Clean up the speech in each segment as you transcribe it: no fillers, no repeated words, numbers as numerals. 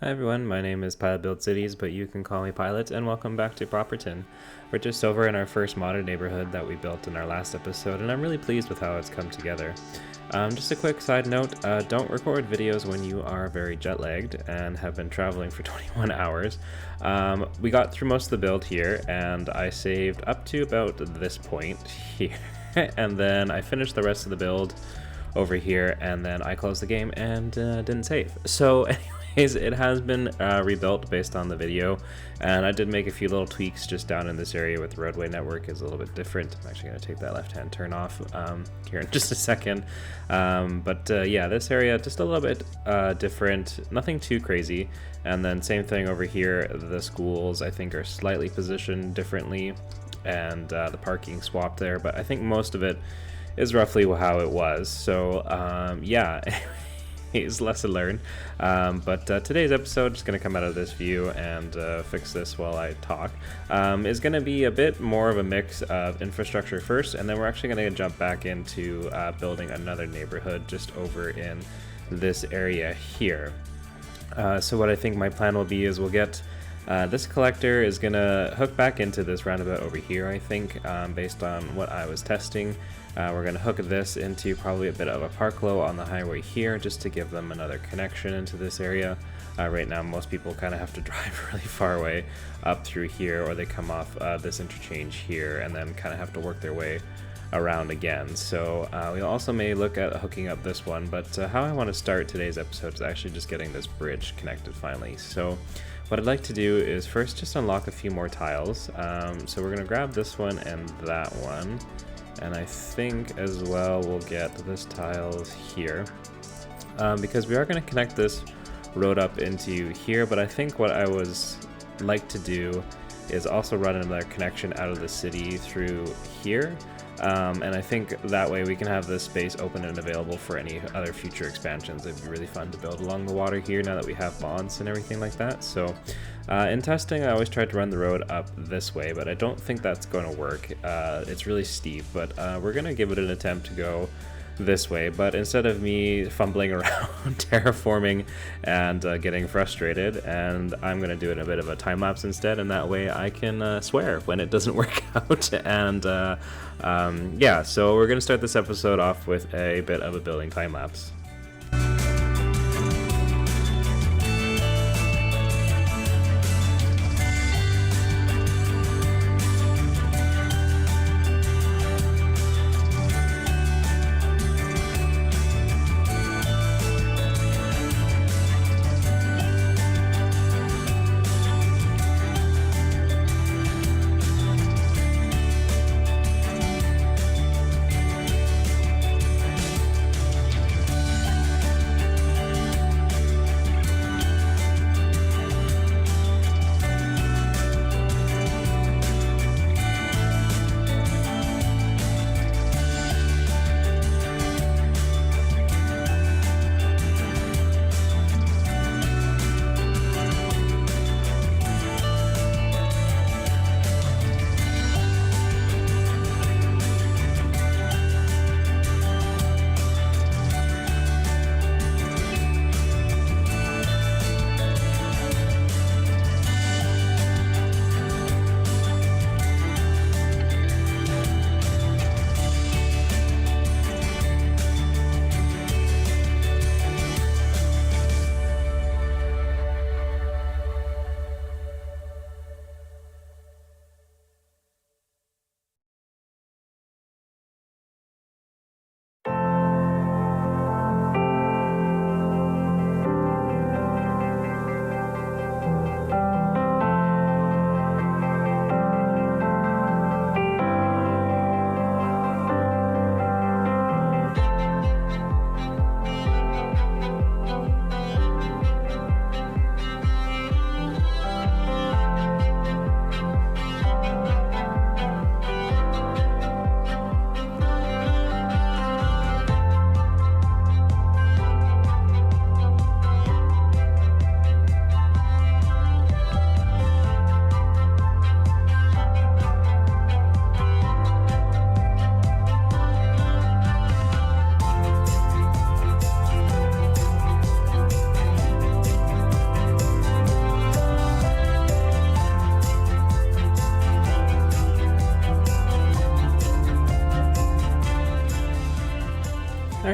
Hi everyone, my name is Pilot Build Cities, but you can call me Pilot, and welcome back to Properton. We're just over in our first modded neighborhood that we built in our last episode, and I'm really pleased with how it's come together. Just a quick side note, don't record videos when you are very jet lagged and have been traveling for 21 hours. We got through most of the build here, and I saved up to about this point here, and then I finished the rest of the build over here, and then I closed the game and didn't save. So anyways, it has been rebuilt based on the video, and I did make a few little tweaks just down in this area with the roadway network is a little bit different. I'm actually going to take that left-hand turn off here in just a second. Yeah, this area just a little bit different, nothing too crazy. And then same thing over here, the schools I think are slightly positioned differently, and the parking swapped there, but I think most of it is roughly how it was. So yeah, it's lesson learned. Today's episode is going to come out of this view and fix this while I talk. Is going to be a bit more of a mix of infrastructure first, and then we're actually going to jump back into building another neighborhood just over in this area here. So what I think my plan will be is we'll get this collector is going to hook back into this roundabout over here, I think, based on what I was testing. We're going to hook this into probably a bit of a park-low on the highway here just to give them another connection into this area. Right now most people kind of have to drive really far away up through here, or they come off this interchange here and then kind of have to work their way around again. So we also may look at hooking up this one, but how I want to start today's episode is actually just getting this bridge connected finally. So what I'd like to do is first just unlock a few more tiles. So we're going to grab this one and that one. And I think as well we'll get this tile here, because we are going to connect this road up into here, but I think what I was like to do is also run another connection out of the city through here. And I think that way we can have this space open and available for any other future expansions. It'd be really fun to build along the water here now that we have mods and everything like that. So in testing, I always tried to run the road up this way, but I don't think that's going to work. It's really steep, but we're going to give it an attempt to go this way. But instead of me fumbling around terraforming and getting frustrated, and I'm going to do it in a bit of a time-lapse instead, and that way I can swear when it doesn't work out. And yeah, so we're going to start this episode off with a bit of a building time-lapse.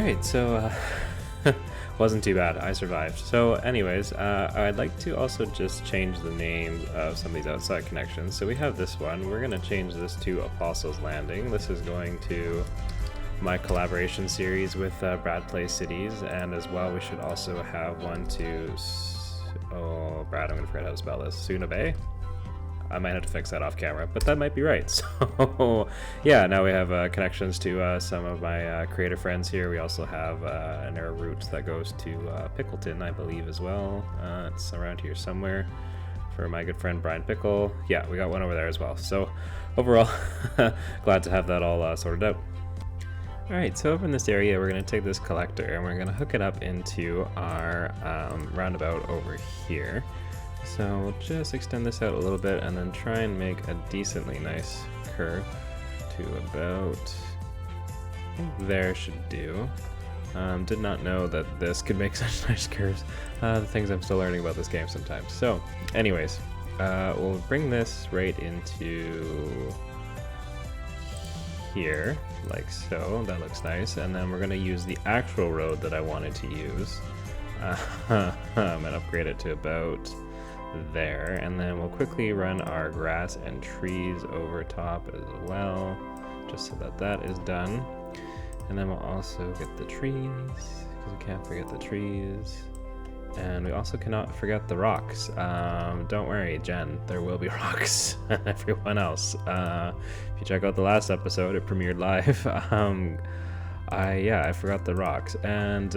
Alright, so wasn't too bad. I survived. So anyways, I'd like to also just change the names of some of these outside connections. So we have this one. We're going to change this to Apostles Landing. This is going to my collaboration series with Brad Plays Cities, and as well we should also have one to... Oh, Brad, I'm going to forget how to spell this. Suna Bay? I might have to fix that off camera, but that might be right. So yeah, now we have connections to some of my creator friends here. We also have an air route that goes to Pickleton, I believe, as well. It's around here somewhere for my good friend Brian Pickle. Yeah, we got one over there as well. So overall, glad to have that all sorted out. Alright, so over in this area we're going to take this collector and we're going to hook it up into our roundabout over here. So we'll just extend this out a little bit and then try and make a decently nice curve to about, I think there should do. Did not know that this could make such nice curves. The things I'm still learning about this game sometimes. So anyways, we'll bring this right into here, like so. That looks nice. And then we're going to use the actual road that I wanted to use. I'm going to upgrade it to about there, and then we'll quickly run our grass and trees over top as well, just so that that is done. And then we'll also get the trees, because we can't forget the trees. And we also cannot forget the rocks. Don't worry, Jen, there will be rocks, and everyone else. If you check out the last episode, it premiered live. I forgot the rocks. And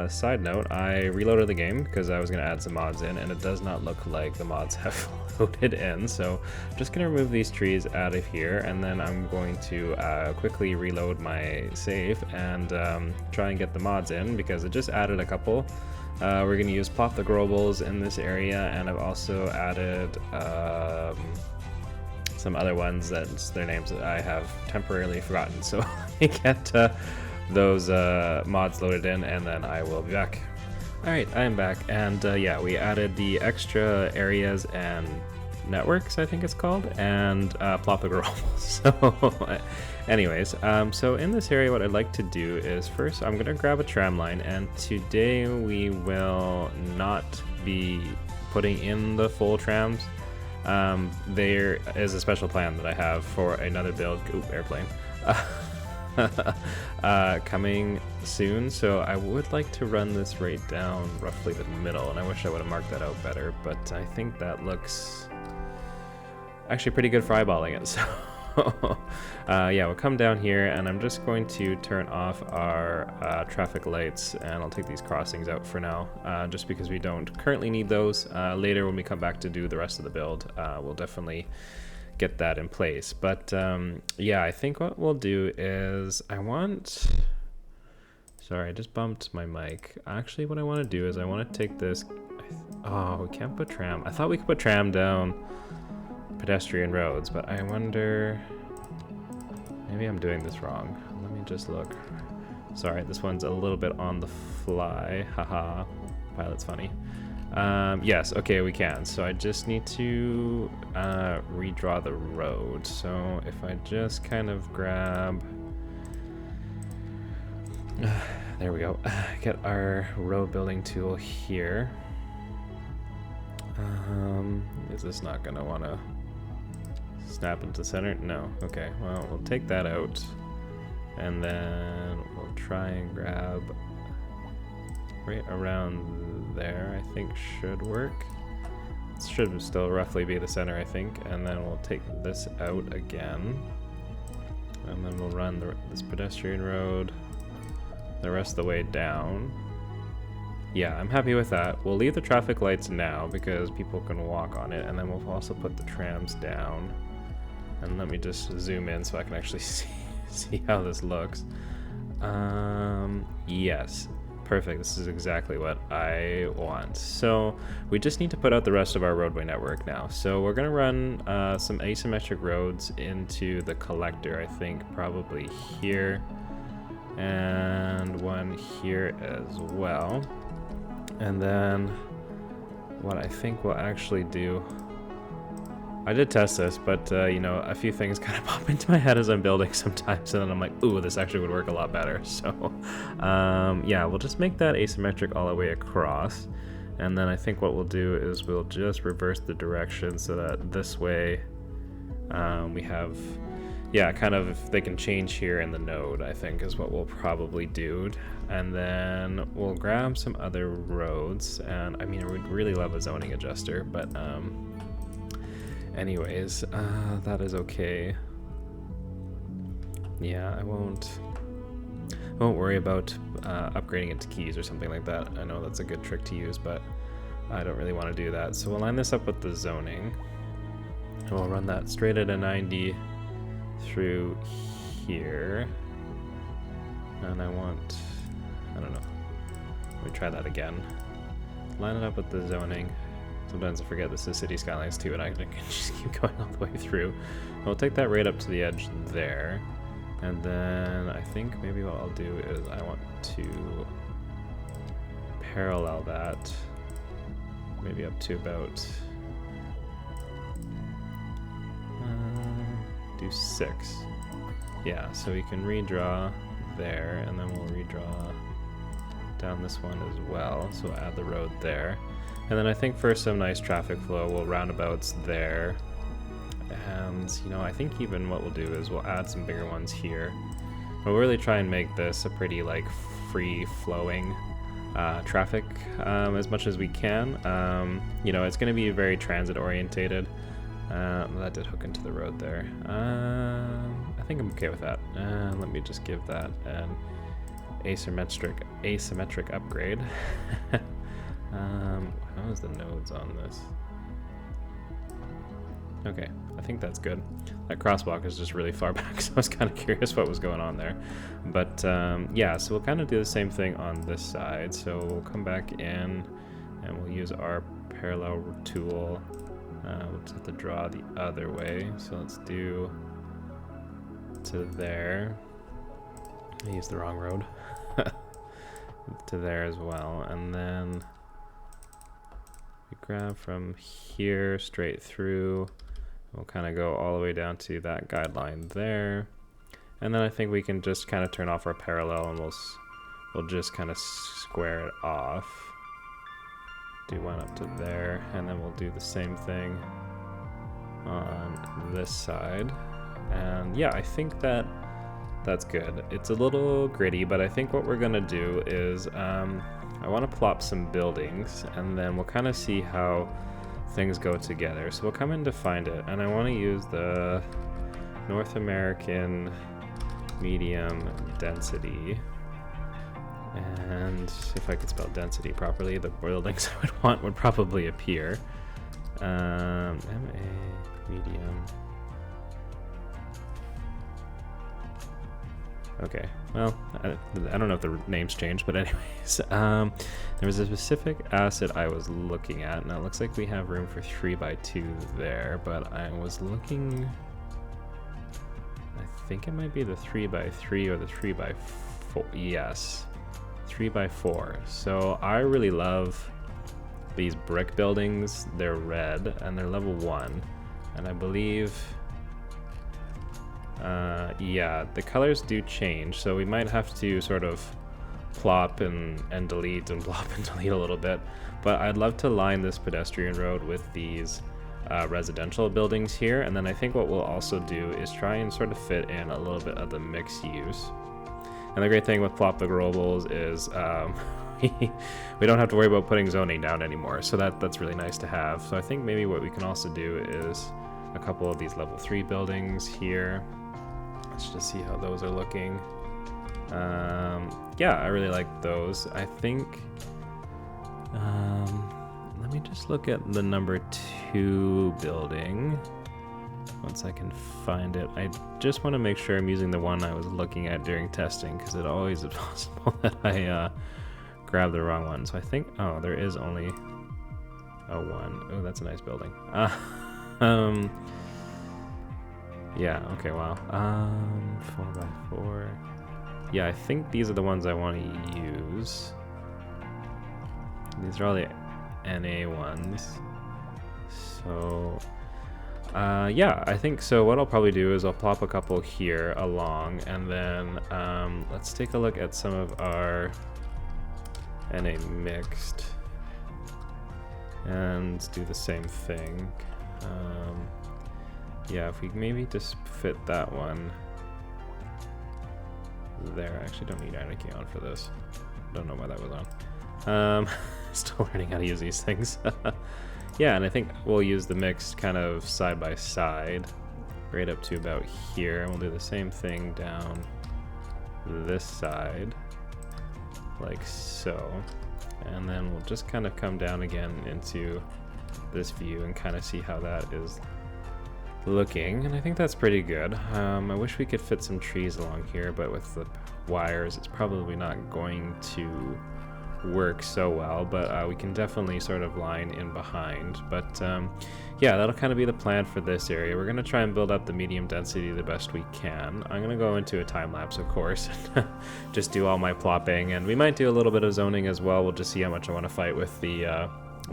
side note, I reloaded the game because I was going to add some mods in, and it does not look like the mods have loaded in. So I'm just going to remove these trees out of here, and then I'm going to quickly reload my save and try and get the mods in, because it just added a couple. We're going to use Plop the Growables in this area, and I've also added some other ones that's their names that I have temporarily forgotten. So let me get those mods loaded in, and then I will be back. Alright, I am back, and yeah, we added the extra areas and networks, I think it's called, and Plop the Growables. So anyways, so in this area what I'd like to do is first I'm going to grab a tram line, and today we will not be putting in the full trams. There is a special plan that I have for another build. Oop, airplane. Coming soon, so I would like to run this right down roughly the middle, and I wish I would have marked that out better, but I think that looks actually pretty good for eyeballing it. So yeah, we'll come down here, and I'm just going to turn off our traffic lights, and I'll take these crossings out for now, just because we don't currently need those. Later when we come back to do the rest of the build, we'll definitely get that in place. But yeah, I think what we'll do is sorry, I just bumped my mic. Actually, what I want to do is I want to take this. Oh, we can't put tram. I thought we could put tram down pedestrian roads, but I wonder, maybe I'm doing this wrong. Let me just look. Sorry, this one's a little bit on the fly. Haha, pilot's funny. Yes, okay, we can. So I just need to redraw the road. So if I just kind of grab, there we go, get our road building tool here. Is this not gonna want to snap into center? No. Okay, well, we'll take that out, and then we'll try and grab right around there. I think should work. It should still roughly be the center, I think. And then we'll take this out again, and then we'll run this pedestrian road the rest of the way down. Yeah, I'm happy with that. We'll leave the traffic lights now because people can walk on it, and then we'll also put the trams down. And let me just zoom in so I can actually see how this looks. Yes, perfect. This is exactly what I want. So we just need to put out the rest of our roadway network now. So we're gonna run some asymmetric roads into the collector, I think probably here, and one here as well. And then what I think we'll actually do I did test this, but you know, a few things kind of pop into my head as I'm building sometimes, and then I'm like, ooh, this actually would work a lot better. So yeah, we'll just make that asymmetric all the way across, and then I think what we'll do is we'll just reverse the direction so that this way we have, yeah, kind of, they can change here in the node, I think is what we'll probably do. And then we'll grab some other roads, and I mean, I would really love a zoning adjuster, but anyways, that is okay. Yeah, I won't worry about upgrading it to keys or something like that. I know that's a good trick to use, but I don't really want to do that. So we'll line this up with the zoning, and we'll run that straight at a 90 through here. And I don't know. Let me try that again. Line it up with the zoning. Sometimes I forget this is City Skylines too, and I can just keep going all the way through. We'll take that right up to the edge there. And then I think maybe what I'll do is I want to parallel that maybe up to about do 6. Yeah, so we can redraw there, and then we'll redraw down this one as well. So we'll add the road there. And then I think for some nice traffic flow, we'll roundabouts there. And, you know, I think even what we'll do is we'll add some bigger ones here. We'll really try and make this a pretty, like, free-flowing traffic as much as we can. You know, it's going to be very transit-orientated. That did hook into the road there. I think I'm okay with that. Let me just give that an asymmetric upgrade. How is the nodes on this? Okay, I think that's good. That crosswalk is just really far back, so I was kind of curious what was going on there. But yeah, so we'll kind of do the same thing on this side. So we'll come back in and we'll use our parallel tool. We'll just have to draw the other way. So let's do to there. I used the wrong road. To there as well, and then we grab from here straight through. We'll kind of go all the way down to that guideline there, and then I think we can just kind of turn off our parallel, and we'll just kind of square it off. Do one up to there, and then we'll do the same thing on this side. And yeah, I think that's good. It's a little gritty, but I think what we're gonna do is I want to plop some buildings, and then we'll kind of see how things go together. So we'll come in to find it, and I want to use the North American medium density. And if I could spell density properly, the buildings I would want would probably appear. MA medium. Okay, well, I don't know if the names changed, but anyways, there was a specific asset I was looking at, and it looks like we have room for 3x2 there, but I was looking, I think it might be the 3x3 or the 3x4, yes, 3x4. So I really love these brick buildings. They're red, and they're level 1, and I believe... yeah, the colors do change, so we might have to sort of plop and delete and plop and delete a little bit, but I'd love to line this pedestrian road with these residential buildings here, and then I think what we'll also do is try and sort of fit in a little bit of the mixed use. And the great thing with Plop the Growables is we don't have to worry about putting zoning down anymore, so that's really nice to have. So I think maybe what we can also do is a couple of these level 3 buildings here. Let's just see how those are looking. Yeah, I really like those. I think, let me just look at the number 2 building once I can find it. I just want to make sure I'm using the one I was looking at during testing, because it always is possible that I grab the wrong one. So I think, oh, there is only a 1. Oh, that's a nice building. Yeah, okay, wow. 4x4. Yeah, I think these are the ones I want to use. These are all the NA ones. So Yeah, I think so. What I'll probably do is I'll plop a couple here along, and then let's take a look at some of our NA mixed and do the same thing. Yeah, if we maybe just fit that one there. I actually don't need Anarchy on for this. Don't know why that was on. Still learning how to use these things. Yeah, and I think we'll use the mixed kind of side by side right up to about here, and we'll do the same thing down this side like so, and then we'll just kind of come down again into this view and kind of see how that is looking, and I think that's pretty good. I wish we could fit some trees along here, but with the wires it's probably not going to work so well, but we can definitely sort of line in behind. But yeah, that'll kind of be the plan for this area. We're going to try and build up the medium density the best we can. I'm going to go into a time-lapse, of course, just do all my plopping, and we might do a little bit of zoning as well. We'll just see how much I want to fight with the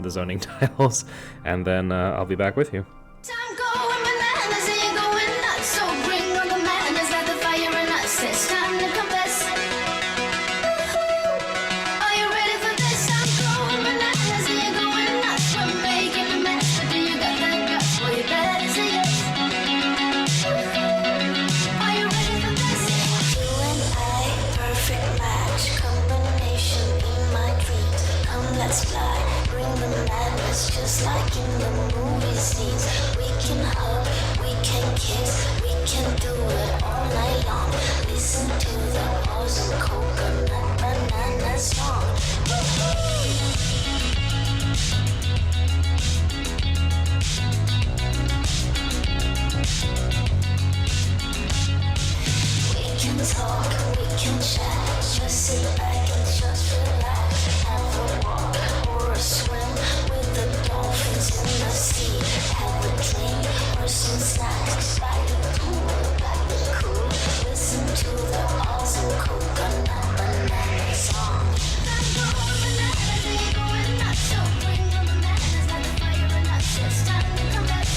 zoning tiles, and then I'll be back with you. Time going bananas and you're going nuts, so bring on the madness, like the fire in us. It's time to confess. Are you ready for this? I'm going bananas and you're going nuts. We're making a mess, but do you got that guts? Well, you better say yes. Are you ready for this? You and I, perfect match, combination in my dreams. Come, let's fly, bring the madness, just like in the movie scenes. We can hug, we can kiss, we can do it all night long. Listen to the awesome coconut banana song. We can talk, we can chat, just sit back and just relax. Have a walk or a swim with the dolphins in the sea. Have a drink or some snacks by the pool, by the cool. Listen to the awesome coconut banana song. I'm going bananas and you're going nuts, so bring on the madness, like the fire in us. It's time to confess.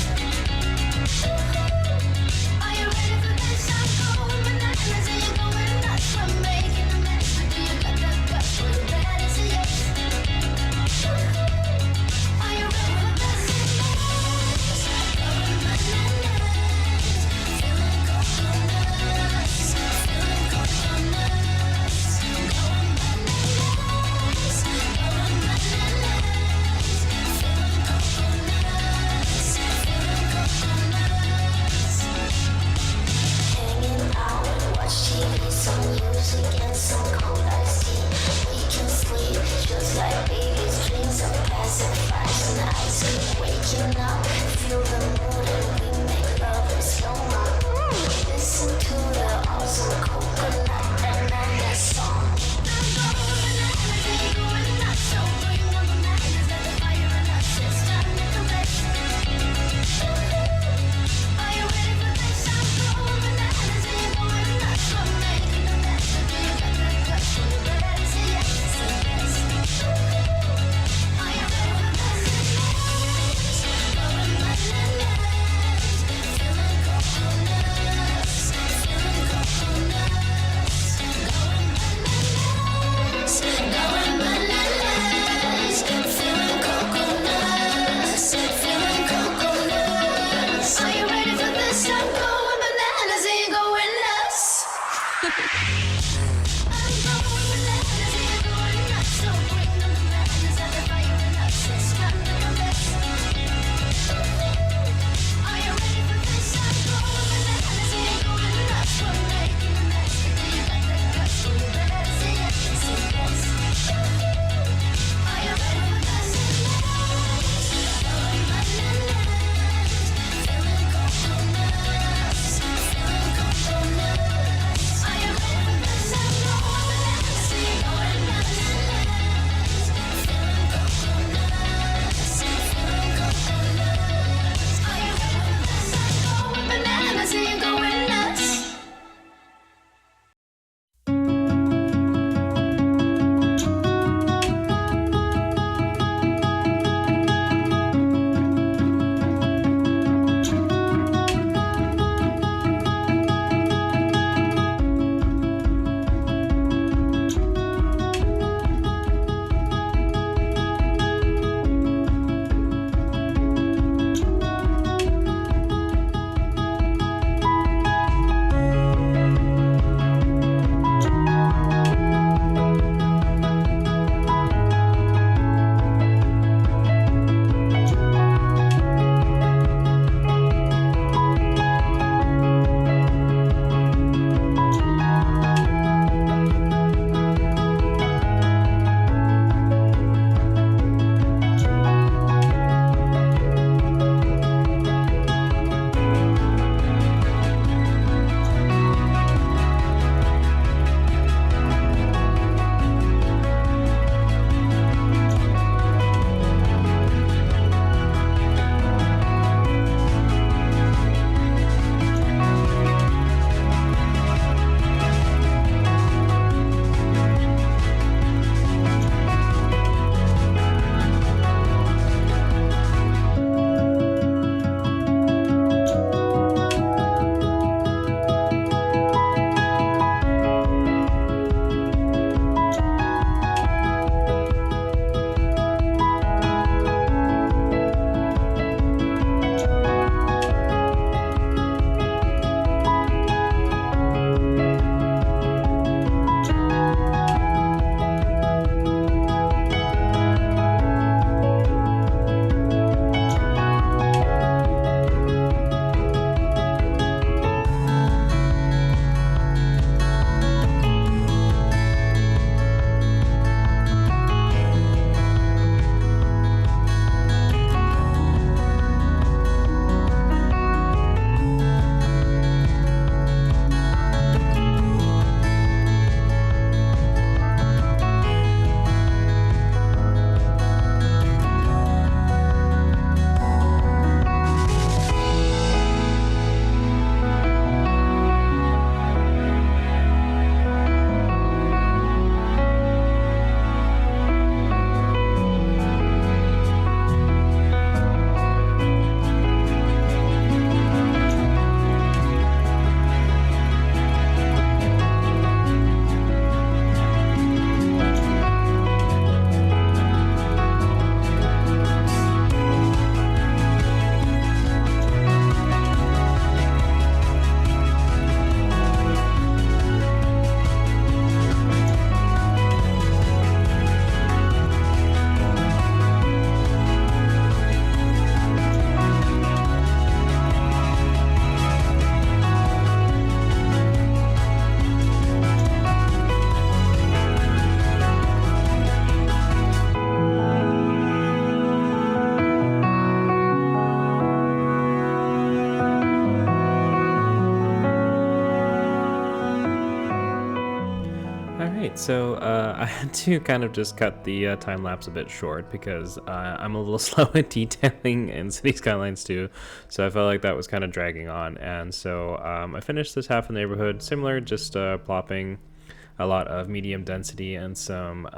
Are you ready for this? I'm going bananas and you're going nuts. We're making a mess, but do you got the guts? Well, you better say yes. Are you ready for this? Going bananas, feeling coconuts, feeling coconuts. Going bananas, going bananas, feeling coconuts, feeling coconuts. Hanging out, watch TV, some music and some cold iced tea. We can sleep just like babies, dreams of pacifiers and ice cream. Waking up, feel the mood and we make love in slow-mo. Listen to the awesome coconut banana song. I'm going bananas and you're going nuts, so bring on the madness, like the fire in us. It's time to confess. Are you ready for this? I'm going bananas and you're going nuts. We're making a mess, but do you got the guts? Well, you better say yes, say yes. Are you ready for this? Going bananas. Alright, so I had to kind of just cut the time lapse a bit short because I'm a little slow at detailing in City Skylines too, so I felt like that was kind of dragging on, and so I finished this half of the neighborhood, similar, just plopping a lot of medium density and some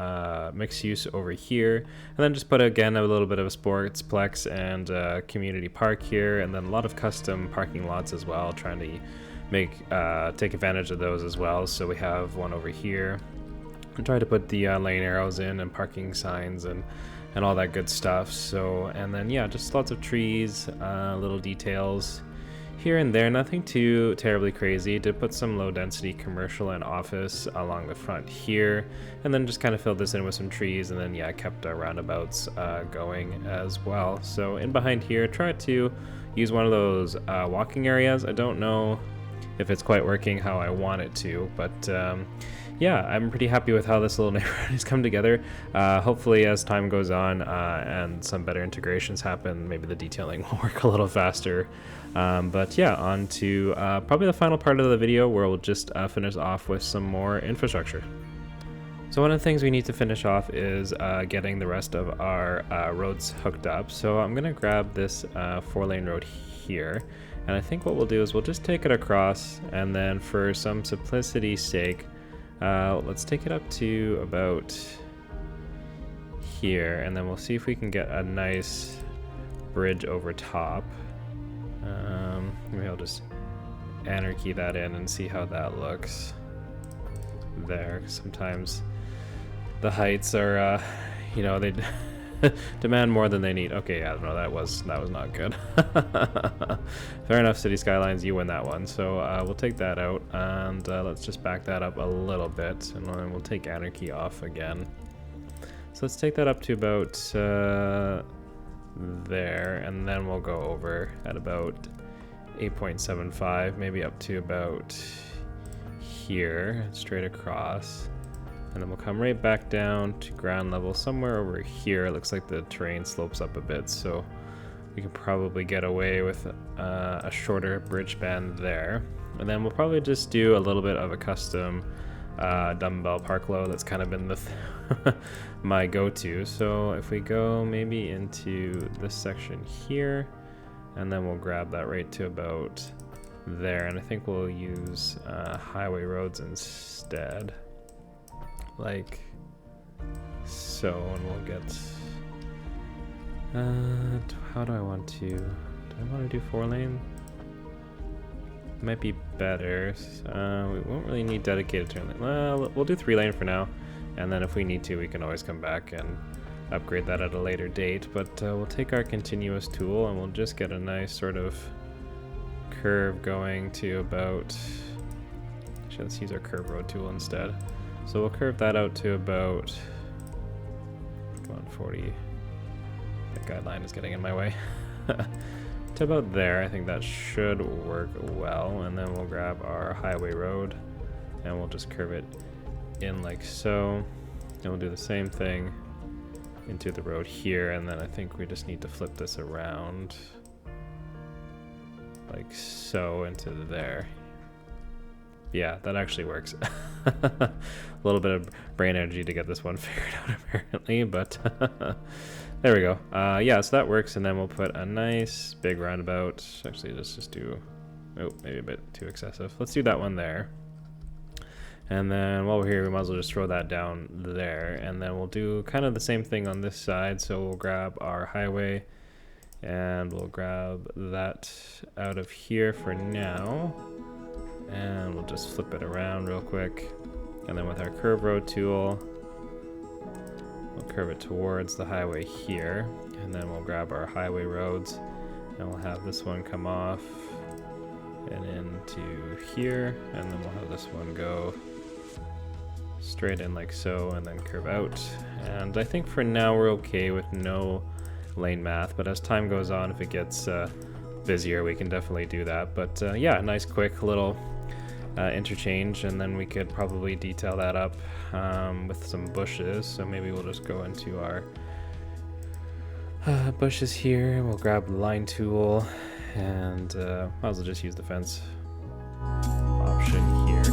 mixed use over here, and then just put again a little bit of a sportsplex and community park here, and then a lot of custom parking lots as well, trying to take advantage of those as well. So we have one over here and try to put the lane arrows in and parking signs and all that good stuff. So, and then yeah, just lots of trees, little details here and there, nothing too terribly crazy. To put some low density commercial and office along the front here, and then just kind of filled this in with some trees, and then yeah, kept our roundabouts going as well. So in behind here, try to use one of those walking areas. I don't know if it's quite working how I want it to, but yeah, I'm pretty happy with how this little neighborhood has come together. Hopefully as time goes on and some better integrations happen, maybe the detailing will work a little faster. But yeah, on to probably the final part of the video where we'll just finish off with some more infrastructure. So one of the things we need to finish off is getting the rest of our roads hooked up. So I'm gonna grab this 4-lane road here, and I think what we'll do is we'll just take it across, and then for some simplicity's sake, let's take it up to about here, and then we'll see if we can get a nice bridge over top. Maybe I'll just Anarchy that in and see how that looks there. Sometimes the heights are, you know, they demand more than they need. Okay, I don't know, that was not good. Fair enough, City Skylines, you win that one. So we'll take that out, and let's just back that up a little bit, and then we'll take Anarchy off again. So let's take that up to about there, and then we'll go over at about 8.75, maybe up to about here, straight across. And then we'll come right back down to ground level somewhere over here. It looks like the terrain slopes up a bit, so we can probably get away with a shorter bridge span there. And then we'll probably just do a little bit of a custom dumbbell park low. That's kind of been the my go-to. So if we go maybe into this section here, and then we'll grab that right to about there. And I think we'll use highway roads instead, like so, and we'll get how do I want to do 4-lane? Might be better. We won't really need dedicated turn lane. Well, we'll do 3-lane for now, and then if we need to, we can always come back and upgrade that at a later date. But we'll take our continuous tool, and we'll just get a nice sort of curve going to about, actually let's use our curve road tool instead. So we'll curve that out to about 140. That guideline is getting in my way. To about there. I think that should work well. And then we'll grab our highway road, and we'll just curve it in like so. And we'll do the same thing into the road here, and then I think we just need to flip this around like so into there. Yeah, that actually works. A little bit of brain energy to get this one figured out apparently, but there we go. Yeah, so that works, and then we'll put a nice big roundabout. Actually, let's just do, oh, maybe a bit too excessive. Let's do that one there. And then while we're here, we might as well just throw that down there, and then we'll do kind of the same thing on this side. So we'll grab our highway, and we'll grab that out of here for now, and we'll just flip it around real quick. And then with our curve road tool, we'll curve it towards the highway here, and then we'll grab our highway roads, and we'll have this one come off and into here, and then we'll have this one go straight in like so, and then curve out. And I think for now we're okay with no lane math, but as time goes on, if it gets busier, we can definitely do that. But yeah, nice quick little interchange, and then we could probably detail that up with some bushes. So maybe we'll just go into our bushes here, and we'll grab the line tool, and might as well just use the fence option here.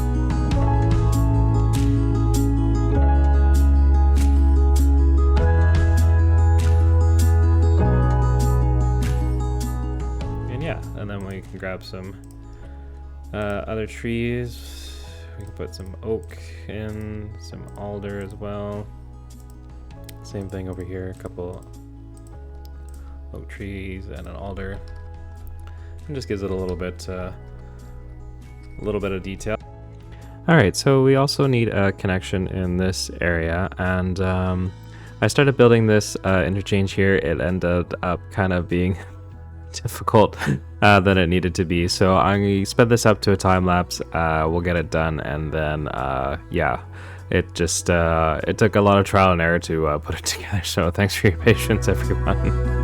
and then we can grab some other trees. We can put some oak in, some alder as well. Same thing over here, a couple oak trees and an alder. And just gives it a little bit of detail. All right, so we also need a connection in this area, and I started building this interchange here. It ended up kind of being difficult than it needed to be, so I'm gonna sped this up to a time lapse. We'll get it done, and then yeah, it just it took a lot of trial and error to put it together. So thanks for your patience, everyone.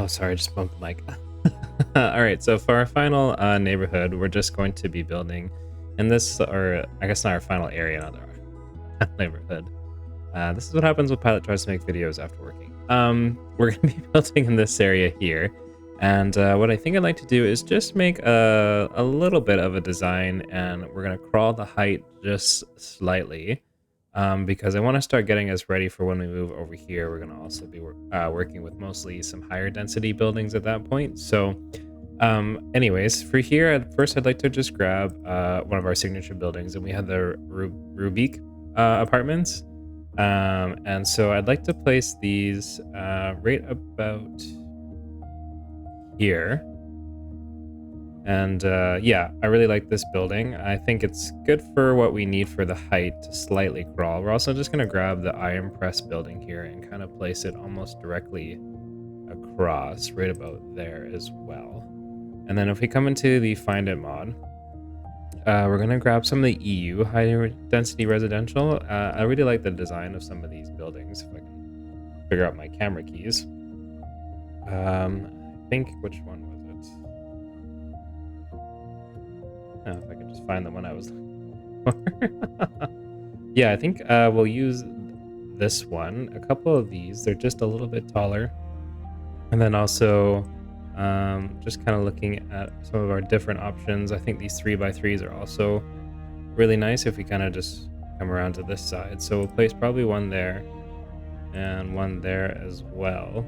Sorry, I just bumped the mic. All right, so for our final neighborhood, we're just going to be building in this, or I guess not our final area, not our neighborhood. This is what happens when Pilot tries to make videos after working. We're going to be building in this area here, and what I think I'd like to do is just make a little bit of a design, and we're going to crawl the height just slightly. Because I want to start getting us ready for when we move over here. We're going to also be working with mostly some higher density buildings at that point. So anyways, for here, at first I'd like to just grab one of our signature buildings, and we have the Rubik apartments. And so I'd like to place these right about here. And yeah, I really like this building. I think it's good for what we need for the height to slightly crawl. We're also just going to grab the iron press building here and kind of place it almost directly across, right about there as well. And then if we come into the Find It mod, we're going to grab some of the EU high density residential. I really like the design of some of these buildings, if I can figure out my camera keys. I think, which one was it? If I could just find the one I was looking for. Yeah, I think we'll use this one. A couple of these, they're just a little bit taller. And then also just kind of looking at some of our different options. I think these 3x3s are also really nice if we kind of just come around to this side. So we'll place probably one there and one there as well.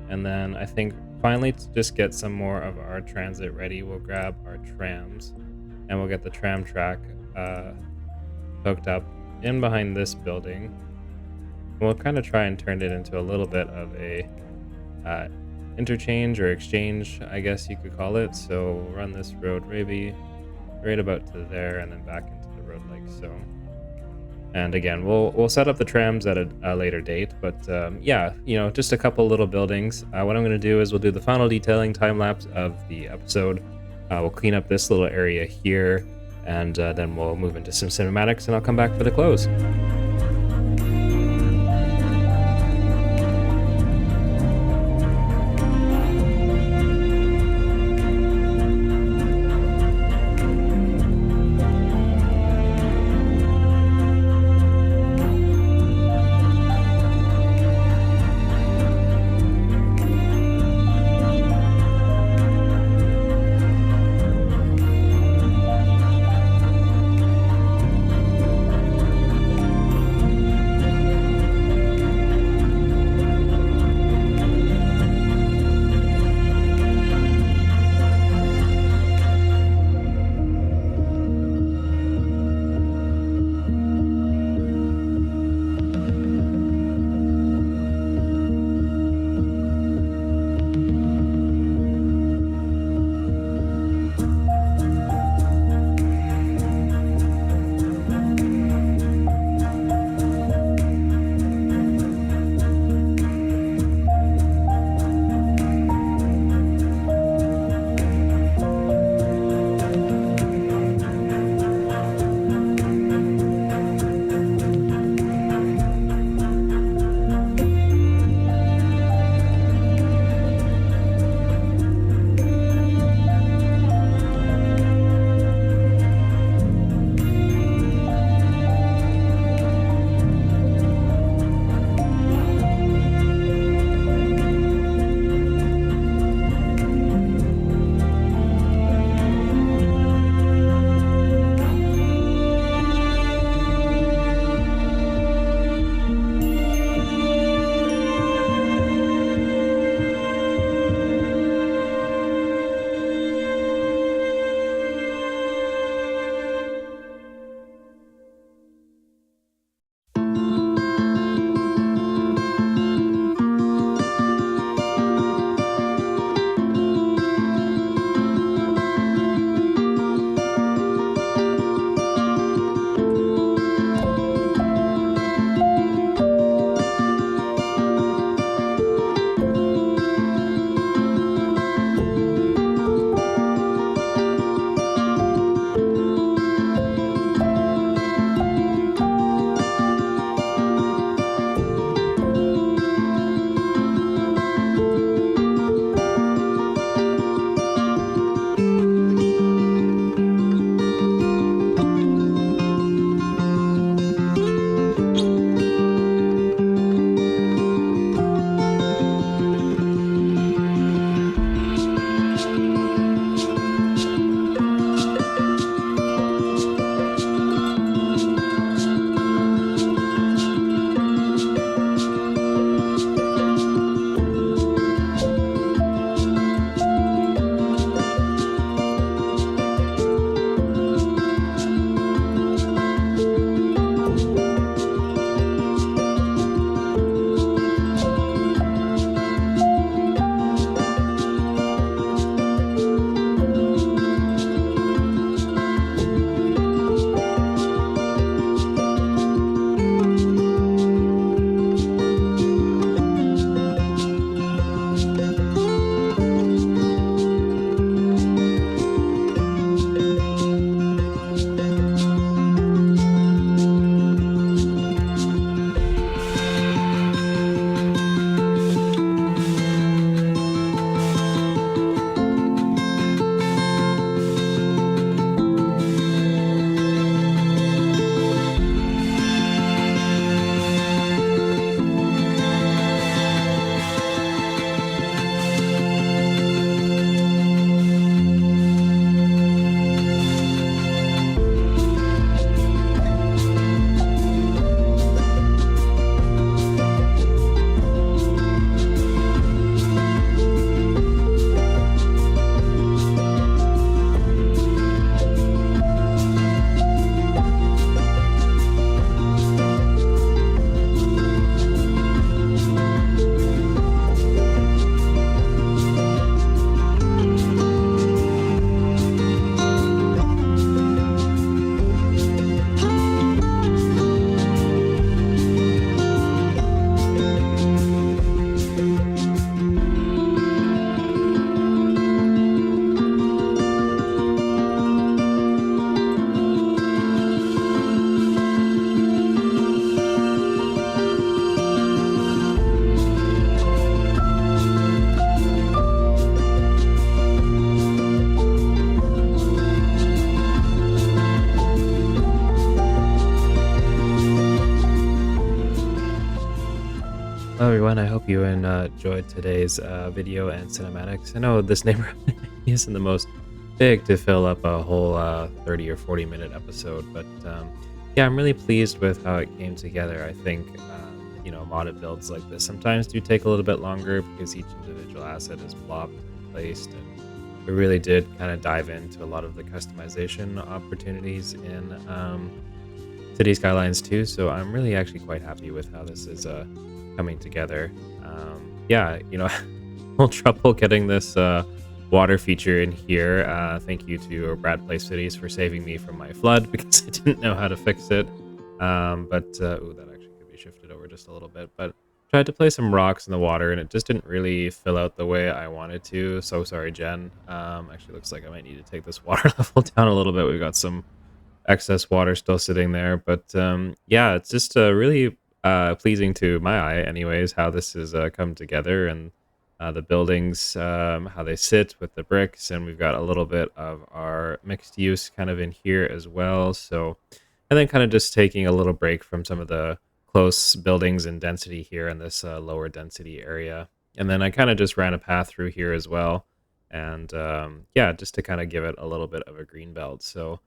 And then I think finally, to just get some more of our transit ready, we'll grab our trams and we'll get the tram track hooked up in behind this building. We'll kind of try and turn it into a little bit of a interchange or exchange, I guess you could call it. So we'll run this road maybe right about to there and then back into the road like so. And again, we'll set up the trams at a later date, but yeah, you know, just a couple little buildings. What I'm going to do is we'll do the final detailing time lapse of the episode. We'll clean up this little area here, and then we'll move into some cinematics, and I'll come back for the close. everyone. I hope you enjoyed today's video and cinematics. I know this neighborhood isn't the most big to fill up a whole 30 or 40-minute episode, but yeah, I'm really pleased with how it came together. I think, modded builds like this sometimes do take a little bit longer because each individual asset is plopped and placed, and we really did kind of dive into a lot of the customization opportunities in City Skylines too, so I'm really actually quite happy with how this is coming together. Yeah, a little trouble getting this water feature in here. Thank you to Brad Play Cities for saving me from my flood because I didn't know how to fix it. Ooh, that actually could be shifted over just a little bit, but tried to place some rocks in the water and it just didn't really fill out the way I wanted to. So sorry, Jen. Actually looks like I might need to take this water level down a little bit. We've got some excess water still sitting there, but yeah, it's just really pleasing to my eye anyways how this has come together, and the buildings, how they sit with the bricks, and we've got a little bit of our mixed use kind of in here as well. So, and then kind of just taking a little break from some of the close buildings and density here in this lower density area, and then I kind of just ran a path through here as well, and yeah, just to kind of give it a little bit of a green belt. So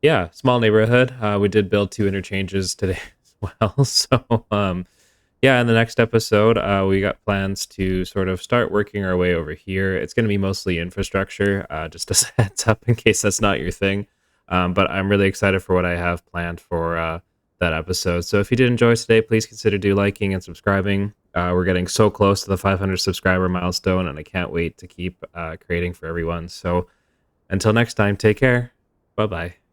yeah, small neighborhood. We did build 2 interchanges today as well. So, yeah, in the next episode, we got plans to sort of start working our way over here. It's going to be mostly infrastructure, just as a heads up in case that's not your thing. But I'm really excited for what I have planned for that episode. So if you did enjoy today, please consider liking and subscribing. We're getting so close to the 500 subscriber milestone, and I can't wait to keep creating for everyone. So until next time, take care. Bye-bye.